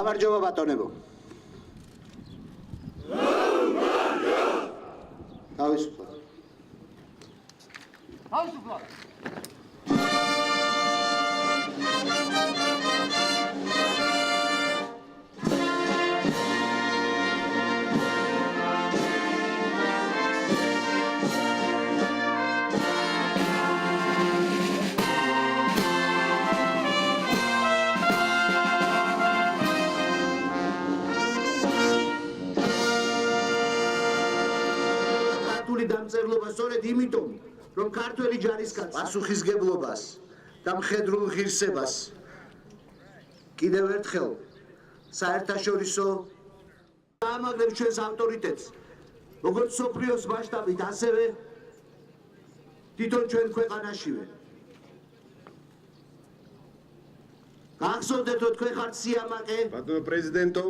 გამარჯობა ბატონებო. თავისუფლად. თავისუფლად. დამწერლობა სწორედ იმიტომ, რომ ქართველი ჯარისკაცი პასუხისგებლობას და მხედრულ ღირსებას კიდევ ერთხელ საერთაშორისო დაამაგრებს ჩვენს ავტორიტეტს, როგორც მსოფლიოს მასშტაბით, ასევე თვითონ ჩვენ ქვეყანაშივე. გახსოვდეთ, რომ თქვენ ხართ სიამაყე. ბატონო პრეზიდენტო,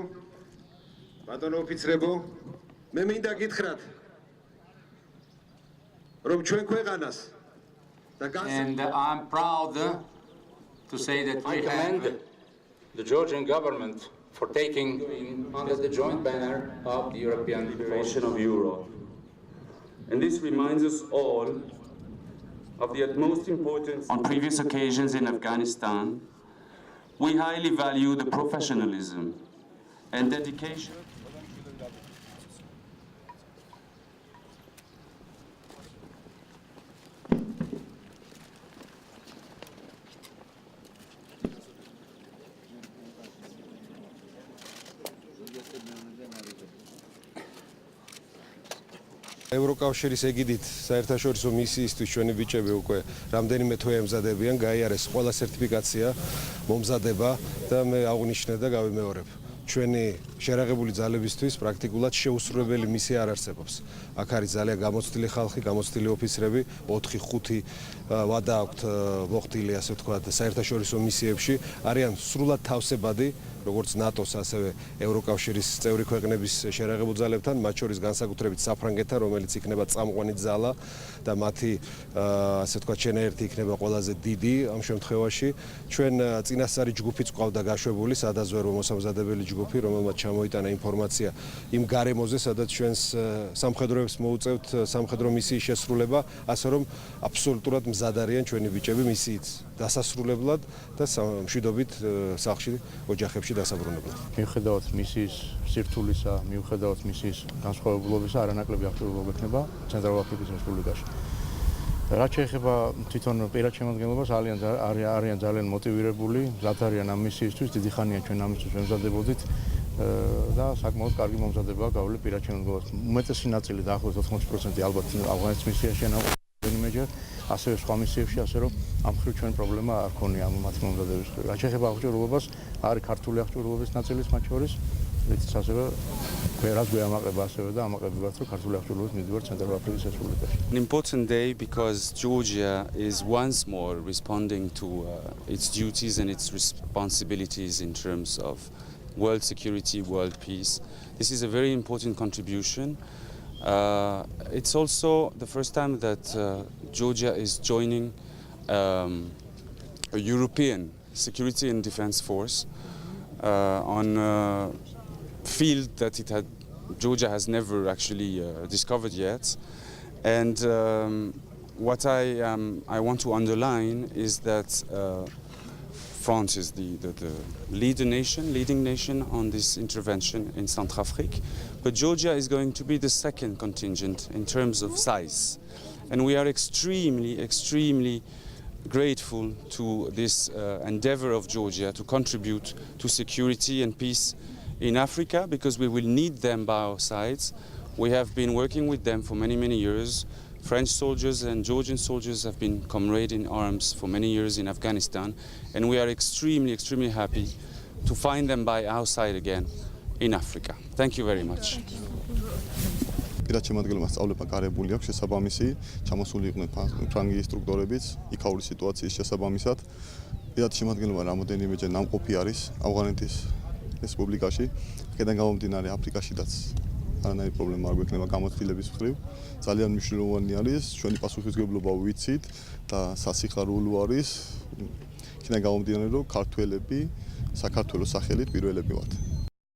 ბატონო ოფიცრებო, მე მინდა გითხრათ And I'm proud to say that we commend the Georgian government for taking under the joint banner of the European Federation of Europe. And this reminds us all of the utmost importance. On previous occasions in Afghanistan, we highly value the professionalism and dedication. ევროკავშირის ეგიდით საერთაშორისო მისიისთვის ჩვენი ბიჭები უკვე რამდენიმე თვე ემზადებიან, გაიარეს ყველა სერტიფიკაცია, მომზადება და მე აღვნიშნე და გავიმეორებ. ჩვენი შერაღებული ძალებისთვის პრაქტიკულად შეუსრულებელი მისია არ არსებობს. აქ არის ძალიან გამოცდილი ხალხი, გამოცდილი ოფიცრები, 4-5 ვადა აქვთ მოხდილი, ასე ვთქვათ, საერთაშორისო მისიებში, არიან სრულად თავსებადი, როგორც ნატოს, ასევე ევროკავშირის წევრი ქვეყნების შერაღებულ ძალებთან, მათ შორის განსაკუთრებით საფრანგეთთან, რომელიც იქნება წამყვანი ძალა და მათი, ასე ვთქვათ, შენაერთი იქნება ყველაზე დიდი ამ შემთხვევაში. ჩვენ წინასწარი ჯგუფიც ყავდა გაშვებული, სადაზვერვო მოსამზადებელი ჯგუფი, რომელმაც ჩამოიტანა ინფორმაცია იმ გარემოზე, სადაც ჩვენს სამხედროებს მოუწევთ სამხედრო მისიის შესრულება, ასე რომ აბსოლუტურად მზად არიან ჩვენი ბიჭები მისიით დასასრულებლად და მშვიდობით სახლში, ოჯახებში დასაბრუნებლად. მიუხედავად მისიის სირთულისა, მიუხედავად მისიის განსხვავებულობისა, არანაკლები აქტიურობა ექნება ცენტრალურ აფრიკის რესპუბლიკაში. რაც შეეხება თვითონ პირად შემადგენლობას, არიან ძალიან მოტივირებული, მზად არიან ამ მისიისთვის, დიდი ხანია ჩვენ ამისთვის ვემზადებოდით და საკმაოდ კარგი მომზადება გავლის პირად შემადგენლობას. უმეტესი ნაწილი დაახლოებით 80% ალბათ ავღანეთის მისიაში ანავენიმეჯერ, ასევე სხვა მისიებში, ასე რომ ამ მხრივ ჩვენ პრობლემა არ ქონია ამ მათი მომზადების. რაც შეეხება აღჭურვილობას, არის ქართული აღჭურვილობის ნაწილიც მათ შორის, რითიც ასევე რაც გვეამაყება ასევე და ამაყებებათ, რომ ქართული აღჭურვილობის მიდივართ ცენტრალურ აფრიკის რესპუბლიკაში. An important day because Georgia is once more responding to its duties and its responsibilities in terms of world security, world peace. This is a very important contribution. It's also the first time that Georgia is joining a European security and defense force on a field that Georgia has never actually discovered yet. And what I want to underline is that France is the leading nation on this intervention in Centrafrique, but Georgia is going to be the second contingent in terms of size. And we are extremely grateful to this endeavor of Georgia to contribute to security and peace in Africa, because we will need them by our sides. We have been working with them for many years. French soldiers and Georgian soldiers have been comrades in arms for many years in Afghanistan, and we are extremely happy to find them by our side again in Africa. Thank you very much. პირად შემადგენლობა სწავლება გარებული აქვს შესაბამისი, ჩამოსული იყვნენ ფრანგი ინსტრუქტორებიც, იქაური სიტუაციის შესაბამისად. პირად შემადგენლობა რამოდენიმეჯერ ნამყოფი არის ავღანეთის რესპუბლიკაში, აქედან გამომდინარე აფრიკაშიდაც არანაირი პრობლემა არ გვექნება გამოცდილების მხრივ. ძალიან მნიშვნელოვანი არის ჩვენი პასუხისმგებლობა ვიცით და სასიხარულო არის. იქიდან გამომდინარე, რომ ქართველები საქართველოს სახელით პირველები ვართ.